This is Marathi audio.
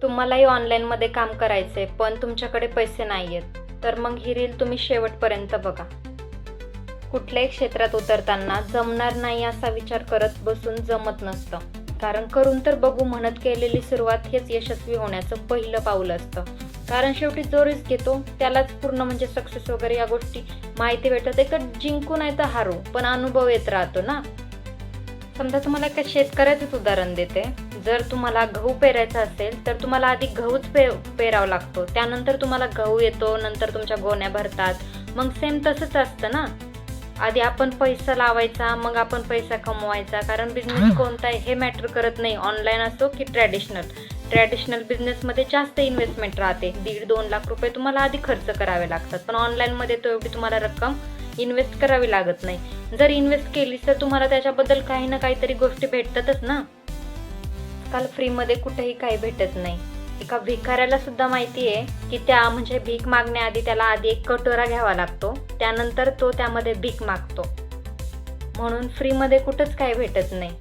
तुम्हालाही ऑनलाईनमध्ये काम करायचंय पण तुमच्याकडे पैसे नाही आहेत, तर मग ही रील तुम्ही शेवटपर्यंत बघा. कुठल्याही क्षेत्रात उतरताना जमणार नाही असा विचार करत बसून जमत नसतं. कारण करून तर बघू म्हणत केलेली सुरुवात हेच यशस्वी होण्याचं पहिलं पाऊल असतं. कारण शेवटी जो रिस्क घेतो त्यालाच पूर्ण म्हणजे सक्सेस वगैरे या गोष्टी माहिती भेटतात. एक जिंकू नाही तर हारू, पण अनुभव येत राहतो ना. समजा तुम्हाला एका शेतकऱ्याचंच उदाहरण देते. जर तुम्हाला गहू पेरायचा असेल तर तुम्हाला आधी गहूच पेरावा लागतो. त्यानंतर तुम्हाला गहू येतो, नंतर तुमच्या गोण्या भरतात. मग सेम तसंच असतं ना. आधी आपण पैसा लावायचा, मग आपण पैसा कमवायचा. कारण बिझनेस कोणता आहे हे मॅटर करत नाही, ऑनलाईन असो की ट्रॅडिशनल बिझनेसमध्ये जास्त इन्व्हेस्टमेंट राहते. 1.5-2 लाख रुपये तुम्हाला आधी खर्च करावे लागतात. पण ऑनलाईनमध्ये तो एवढी तुम्हाला रक्कम इन्व्हेस्ट करावी लागत नाही. जर इन्व्हेस्ट केली तर तुम्हाला त्याच्याबद्दल काही ना काहीतरी गोष्टी भेटतातच ना. काल फ्रीमध्ये कुठेही काही भेटत नाही. एका भिकाऱ्याला सुद्धा माहिती आहे की त्या म्हणजे भीक मागण्याआधी त्याला आधी एक कटोरा घ्यावा लागतो, त्यानंतर तो त्यामध्ये भीक मागतो. म्हणून फ्रीमध्ये कुठंच काही भेटत नाही.